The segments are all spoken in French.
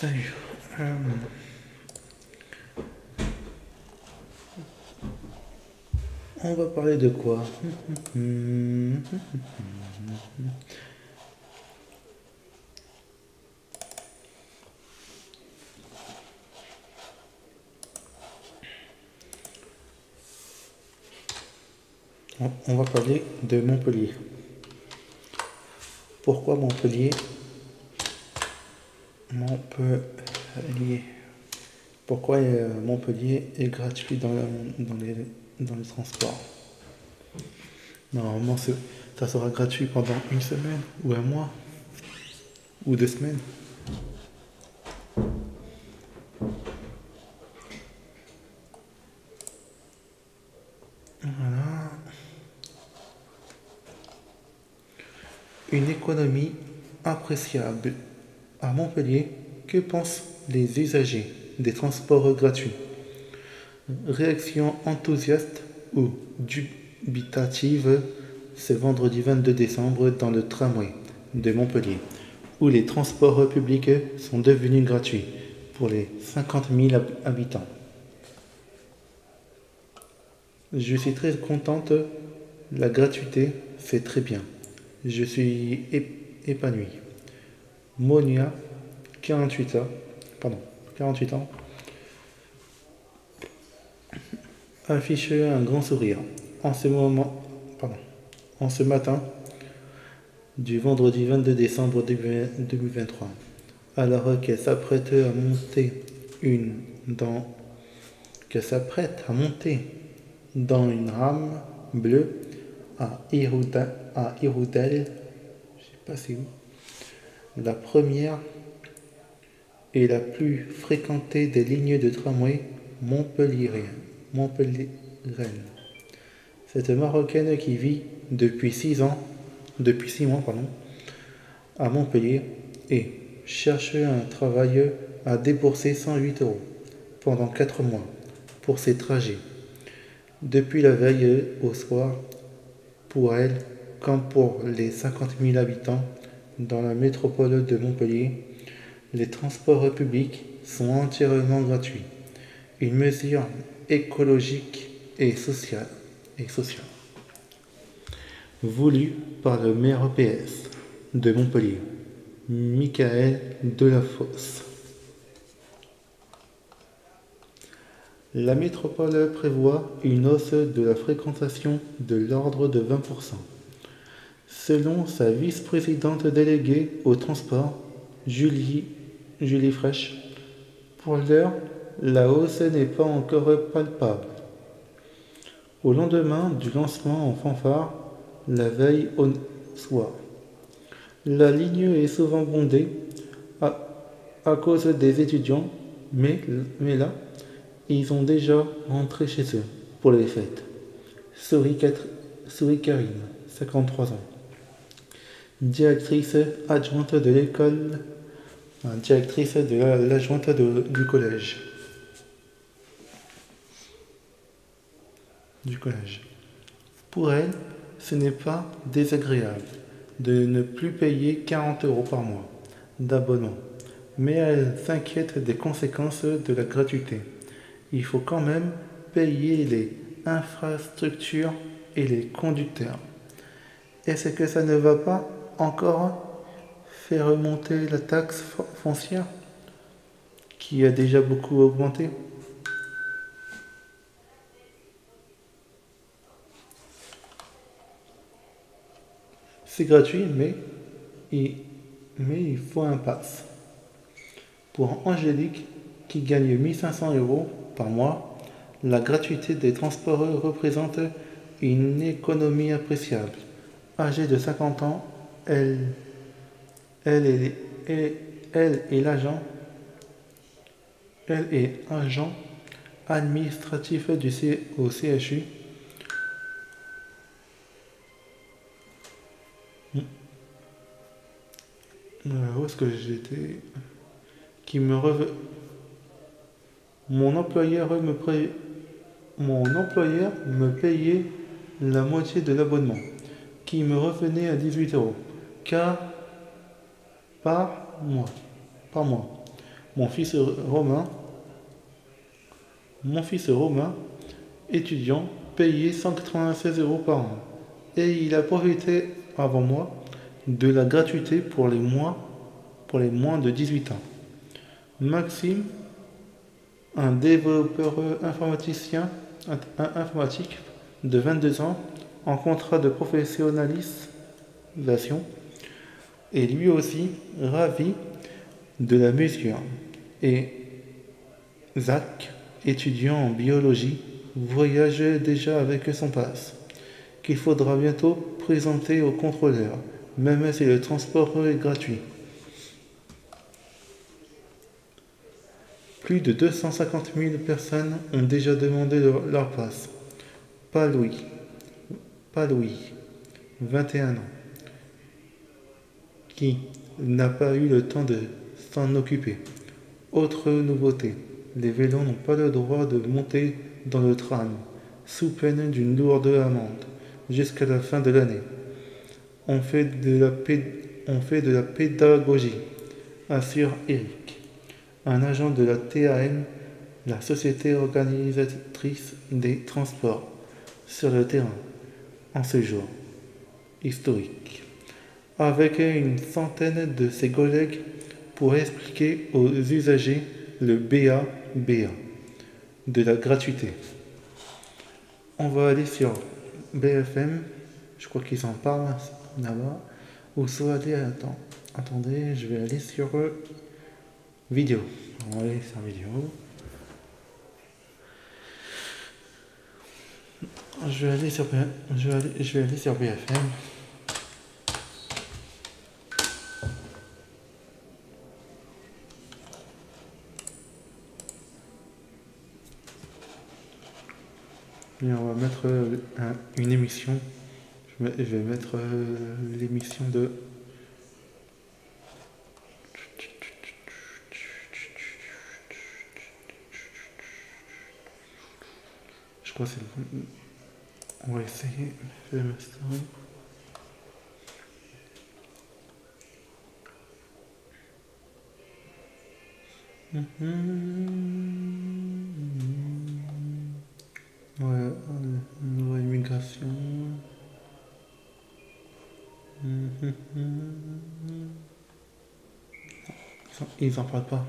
Salut. Euh, on va parler de quoi? On va parler de Montpellier. Pourquoi Montpellier? Montpellier. Pourquoi Montpellier est gratuit dans les transports? Normalement, ça sera gratuit pendant une semaine, ou un mois, ou 2 semaines. Voilà. Une économie appréciable. À Montpellier, que pensent les usagers des transports gratuits? Réaction enthousiaste ou dubitative ce vendredi 22 décembre dans le tramway de Montpellier, où les transports publics sont devenus gratuits pour les 50 000 habitants. Je suis très contente, la gratuité, c'est très bien. Je suis épanoui. Monia, 48 ans, 48 ans, affiche un grand sourire en ce matin du vendredi 22 décembre 2023, alors qu'elle s'apprête à monter dans une rame bleue à Hirondelle, je sais pas c'est où, la première et la plus fréquentée des lignes de tramway montpelliéraine. Cette Marocaine qui vit depuis 6 mois, à Montpellier et cherche un travail à débourser 108 euros pendant 4 mois pour ses trajets. Depuis la veille au soir, pour elle, comme pour les 50 000 habitants dans la métropole de Montpellier, les transports publics sont entièrement gratuits. Une mesure écologique et sociale, voulue par le maire PS de Montpellier, Michael Delafosse. La métropole prévoit une hausse de la fréquentation de l'ordre de 20%. Selon sa vice-présidente déléguée au transport, Julie Fraîche, pour l'heure, la hausse n'est pas encore palpable. Au lendemain du lancement en fanfare, la veille au soir, la ligne est souvent bondée à cause des étudiants, mais là, ils ont déjà rentré chez eux pour les fêtes. Souris Karine, 53 ans, directrice adjointe de l'école, directrice de l'adjointe du collège. Pour elle, ce n'est pas désagréable de ne plus payer 40 euros par mois d'abonnement, mais elle s'inquiète des conséquences de la gratuité. Il faut quand même payer les infrastructures et les conducteurs. Est-ce que ça ne va pas encore faire remonter la taxe foncière qui a déjà beaucoup augmenté? C'est gratuit, mais il faut un pass. Pour Angélique, qui gagne 1500 euros par mois, la gratuité des transports représente une économie appréciable. Âgée de 50 ans, elle est agent administratif au CHU. Où est-ce que j'étais? Mon employeur me payait la moitié de l'abonnement, qui me revenait à 18 euros, car par mois. Mon fils Romain, étudiant, payait 196 € par an. Et il a profité, avant moi, de la gratuité pour les moins de 18 ans. Maxime, un développeur informatique de 22 ans, en contrat de professionnalisation, est lui aussi ravi de la mesure. Et Zach, étudiant en biologie, voyage déjà avec son pass, qu'il faudra bientôt présenter au contrôleur, même si le transport est gratuit. Plus de 250 000 personnes ont déjà demandé leur passe. Pas Louis, 21 ans, qui n'a pas eu le temps de s'en occuper. Autre nouveauté, les vélos n'ont pas le droit de monter dans le tram, sous peine d'une lourde amende, jusqu'à la fin de l'année. On fait de la pédagogie, assure Eric, un agent de la TAM, la société organisatrice des transports, sur le terrain, en ce jour historique, avec une centaine de ses collègues pour expliquer aux usagers le BABA de la gratuité. On va aller sur BFM, je crois qu'ils en parlent là-bas, ou soit aller, attendez, je vais aller sur vidéo. On va aller sur vidéo. Je vais aller sur BFM. Et on va mettre une émission. Je vais mettre l'émission de... Je crois que c'est... On va essayer. Ouais, nouvelle immigration. Ils en parlent pas.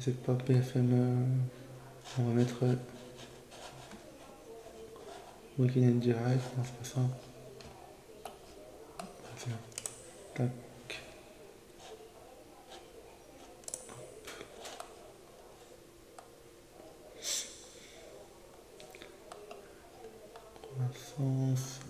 C'est pas BFM. On va mettre Weekend Direct. Non, c'est pas ça. Tac. Croissance.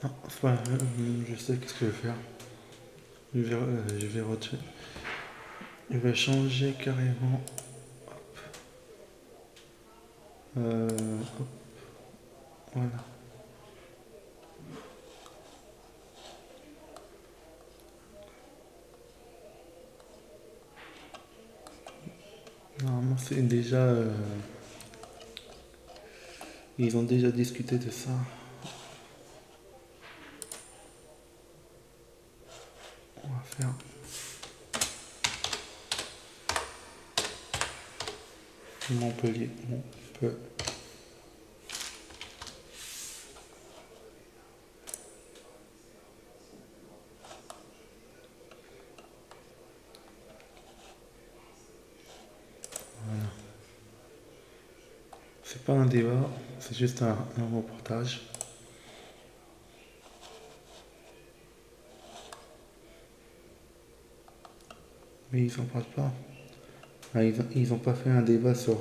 Non, enfin, je sais qu'est-ce que je vais faire. Je vais retirer. Je vais changer carrément. Hop. Voilà. Normalement, c'est déjà... ils ont déjà discuté de ça. On va faire... Montpellier. Voilà. C'est pas un débat, c'est juste un reportage. Mais ils en parlent pas. Ah, ils ont pas fait un débat sur...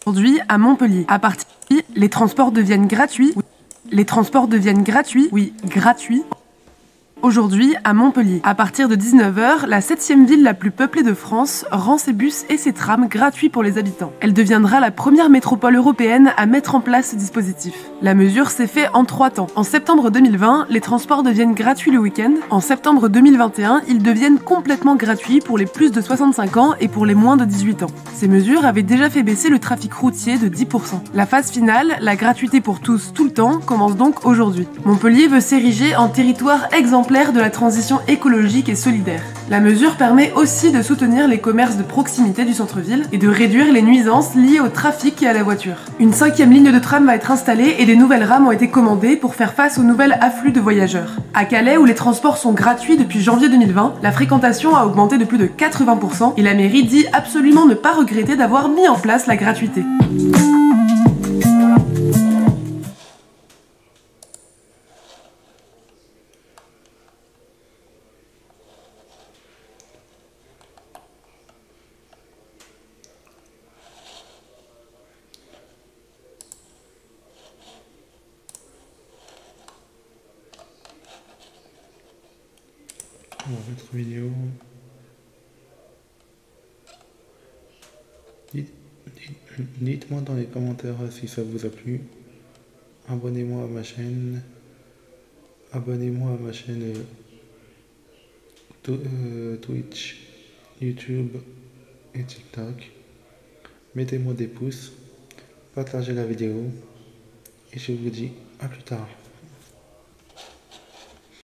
Aujourd'hui, à Montpellier, à partir les transports deviennent gratuits. Les transports deviennent gratuits, oui, gratuits, aujourd'hui à Montpellier. À partir de 19 h, la 7e ville la plus peuplée de France rend ses bus et ses trams gratuits pour les habitants. Elle deviendra la première métropole européenne à mettre en place ce dispositif. La mesure s'est faite en 3 temps. En septembre 2020, les transports deviennent gratuits le week-end. En septembre 2021, ils deviennent complètement gratuits pour les plus de 65 ans et pour les moins de 18 ans. Ces mesures avaient déjà fait baisser le trafic routier de 10%. La phase finale, la gratuité pour tous tout le temps, commence donc aujourd'hui. Montpellier veut s'ériger en territoire exemplaire de la transition écologique et solidaire. La mesure permet aussi de soutenir les commerces de proximité du centre-ville et de réduire les nuisances liées au trafic et à la voiture. Une 5e ligne de tram va être installée et des nouvelles rames ont été commandées pour faire face au nouvel afflux de voyageurs. À Calais, où les transports sont gratuits depuis janvier 2020, la fréquentation a augmenté de plus de 80% et la mairie dit absolument ne pas regretter d'avoir mis en place la gratuité. On va mettre vidéo. Dites-moi dans les commentaires si ça vous a plu. Abonnez-moi à ma chaîne. Abonnez-moi à ma chaîne Twitch, YouTube et TikTok. Mettez-moi des pouces. Partagez la vidéo. Et je vous dis à plus tard.